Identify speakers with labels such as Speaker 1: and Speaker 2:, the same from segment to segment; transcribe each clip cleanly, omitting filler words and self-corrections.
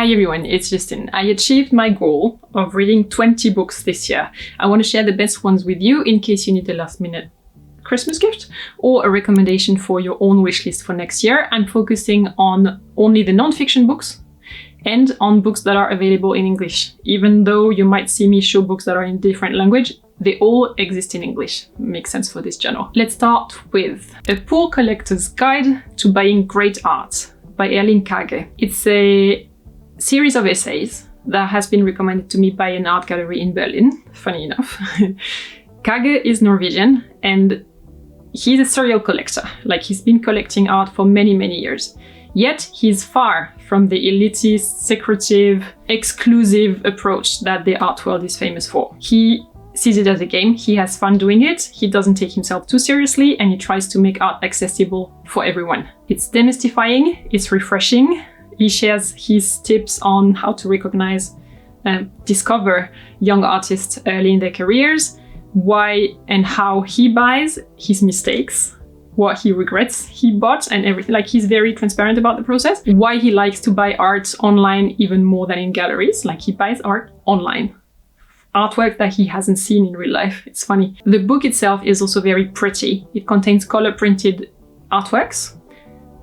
Speaker 1: Hi everyone, it's Justine. I achieved my goal of reading 20 books this year. I want to share the best ones with you in case you need a last minute Christmas gift or a recommendation for your own wish list for next year. I'm focusing on only the non-fiction books and on books that are available in English. Even though you might see me show books that are in different language, they all exist in English. Makes sense for this channel. Let's start with A Poor Collector's Guide to Buying Great Art by Erling Kage. It's a series of essays that has been recommended to me by an art gallery in Berlin, funny enough. Kage is Norwegian and he's a serial collector. Like, he's been collecting art for many, many years. Yet he's far from the elitist, secretive, exclusive approach that the art world is famous for. He sees it as a game, he has fun doing it, he doesn't take himself too seriously, and he tries to make art accessible for everyone. It's demystifying, it's refreshing. He shares his tips on how to recognize and discover young artists early in their careers, why and how he buys, his mistakes, what he regrets he bought and everything. Like, he's very transparent about the process. Why he likes to buy art online even more than in galleries. Like, he buys art online. Artwork that he hasn't seen in real life. It's funny. The book itself is also very pretty. It contains color printed artworks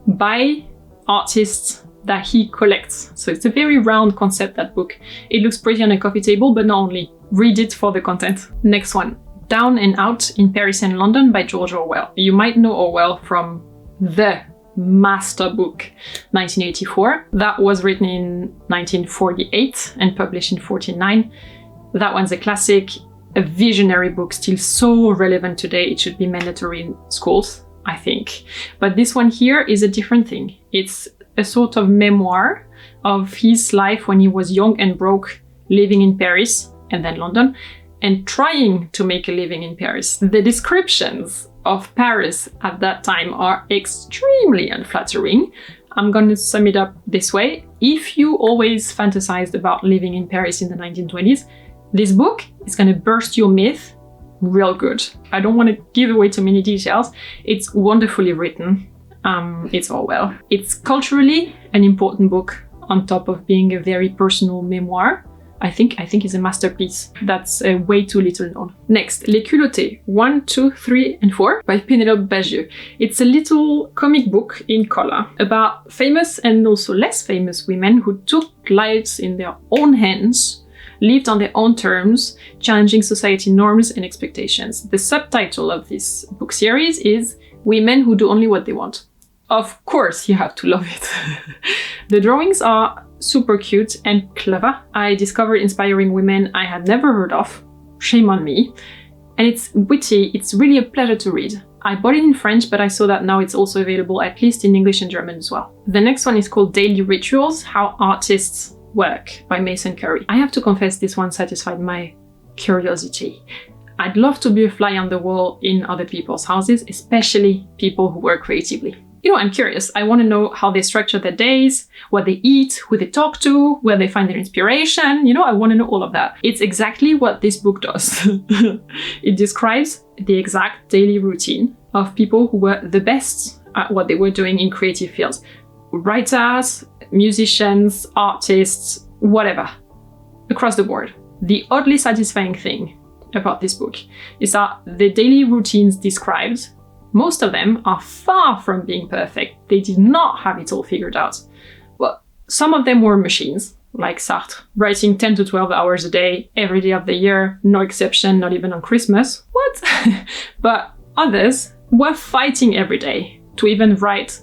Speaker 1: by artists that he collects. So it's a very round concept, that book. It looks pretty on a coffee table, but not only. Read it for the content. Next one, Down and Out in Paris and London by George Orwell. You might know Orwell from the master book 1984. That was written in 1948 and published in 1949. That one's a classic, a visionary book, still so relevant today. It should be mandatory in schools, I think. But this one here is a different thing. It's a sort of memoir of his life when he was young and broke, living in Paris and then London, and trying to make a living in Paris. The descriptions of Paris at that time are extremely unflattering. I'm going to sum it up this way. If you always fantasized about living in Paris in the 1920s, this book is going to burst your myth real good. I don't want to give away too many details. It's wonderfully written. It's Orwell. It's culturally an important book on top of being a very personal memoir. I think it's a masterpiece that's way too little known. Next, Les Culottés 1, 2, 3, and 4 by Pénélope Bagieux. It's a little comic book in color about famous and also less famous women who took lives in their own hands, lived on their own terms, challenging society norms and expectations. The subtitle of this book series is Women Who Do Only What They Want. Of course, you have to love it. The drawings are super cute and clever. I discovered inspiring women I had never heard of. Shame on me. And it's witty. It's really a pleasure to read. I bought it in French, but I saw that now it's also available at least in English and German as well. The next one is called Daily Rituals: How Artists Work by Mason Curry. I have to confess, this one satisfied my curiosity. I'd love to be a fly on the wall in other people's houses, especially people who work creatively. You know, I'm curious. I want to know how they structure their days, what they eat, who they talk to, where they find their inspiration. You know, I want to know all of that. It's exactly what this book does. It describes the exact daily routine of people who were the best at what they were doing in creative fields. Writers, musicians, artists, whatever, across the board. The oddly satisfying thing about this book is that the daily routines described, most of them are far from being perfect. They did not have it all figured out. Well, some of them were machines, like Sartre, writing 10 to 12 hours a day, every day of the year, no exception, not even on Christmas. What? But others were fighting every day to even write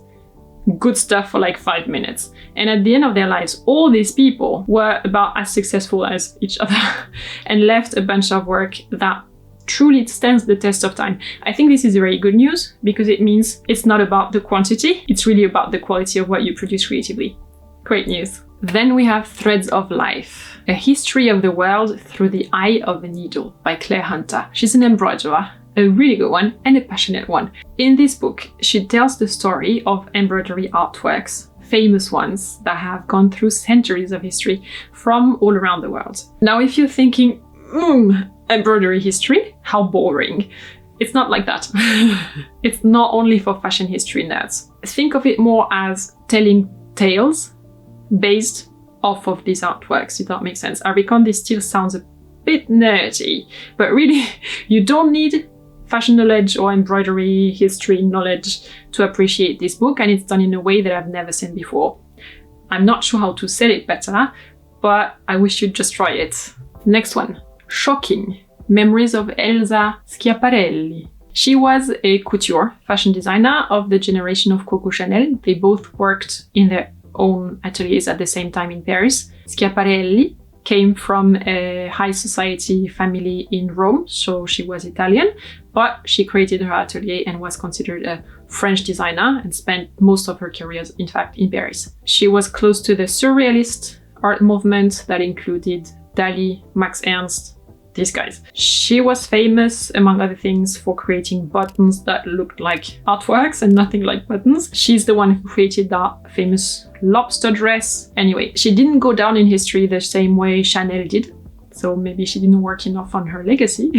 Speaker 1: good stuff for like 5 minutes. And at the end of their lives, all these people were about as successful as each other and left a bunch of work that truly stands the test of time. I think this is very good news because it means it's not about the quantity, it's really about the quality of what you produce creatively. Great news. Then we have Threads of Life, A History of the World Through the Eye of a Needle by Claire Hunter. She's an embroiderer, a really good one and a passionate one. In this book, she tells the story of embroidery artworks, famous ones that have gone through centuries of history from all around the world. Now, if you're thinking, embroidery history? How boring. It's not like that. It's not only for fashion history nerds. Think of it more as telling tales based off of these artworks, if that makes sense. I reckon this still sounds a bit nerdy, but really, you don't need fashion knowledge or embroidery history knowledge to appreciate this book, and it's done in a way that I've never seen before. I'm not sure how to sell it better, but I wish you'd just try it. Next one, Shocking, Memories of Elsa Schiaparelli. She was a couture fashion designer of the generation of Coco Chanel. They both worked in their own ateliers at the same time in Paris. Schiaparelli came from a high society family in Rome, so she was Italian, but she created her atelier and was considered a French designer and spent most of her career, in fact, in Paris. She was close to the surrealist art movement that included Dali, Max Ernst, these guys. She was famous, among other things, for creating buttons that looked like artworks and nothing like buttons. She's the one who created that famous lobster dress. Anyway, she didn't go down in history the same way Chanel did, so maybe she didn't work enough on her legacy.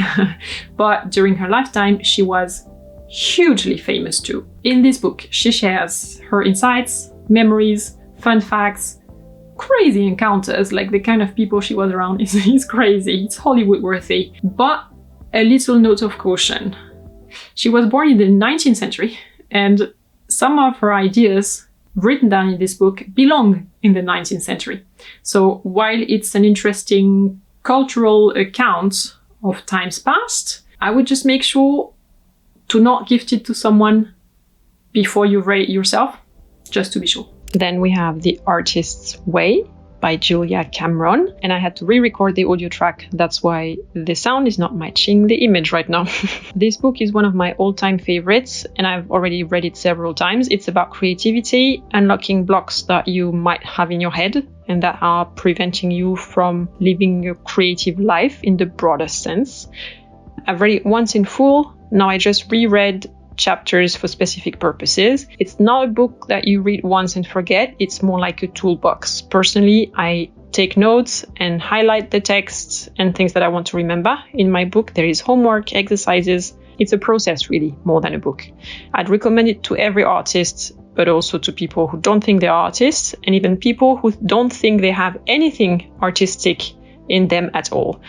Speaker 1: But during her lifetime, she was hugely famous too. In this book, she shares her insights, memories, fun facts, crazy encounters, like the kind of people she was around is crazy. It's Hollywood worthy. But a little note of caution. She was born in the 19th century, and some of her ideas written down in this book belong in the 19th century. So while it's an interesting cultural account of times past, I would just make sure to not gift it to someone before you read it yourself, just to be sure. Then we have The Artist's Way by Julia Cameron, and I had to re-record the audio track. That's why the sound is not matching the image right now. This book is one of my all-time favorites, and I've already read it several times. It's about creativity, unlocking blocks that you might have in your head and that are preventing you from living your creative life in the broadest sense. I've read it once in full. Now I just reread chapters for specific purposes. It's not a book that you read once and forget. It's more like a toolbox. Personally, I take notes and highlight the texts and things that I want to remember. In my book, there is homework, exercises. It's a process, really, more than a book. I'd recommend it to every artist, but also to people who don't think they're artists, and even people who don't think they have anything artistic in them at all.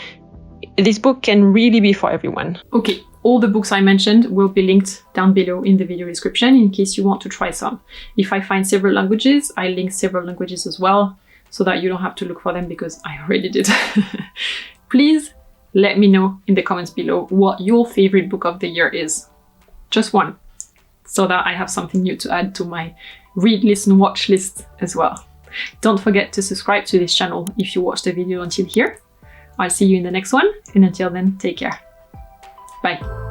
Speaker 1: This book can really be for everyone. Okay. All the books I mentioned will be linked down below in the video description in case you want to try some. If I find several languages, I link several languages as well, so that you don't have to look for them because I already did. Please let me know in the comments below what your favorite book of the year is. Just one, so that I have something new to add to my read, listen, watch list as well. Don't forget to subscribe to this channel if you watched the video until here. I'll see you in the next one, and until then, take care. Bye.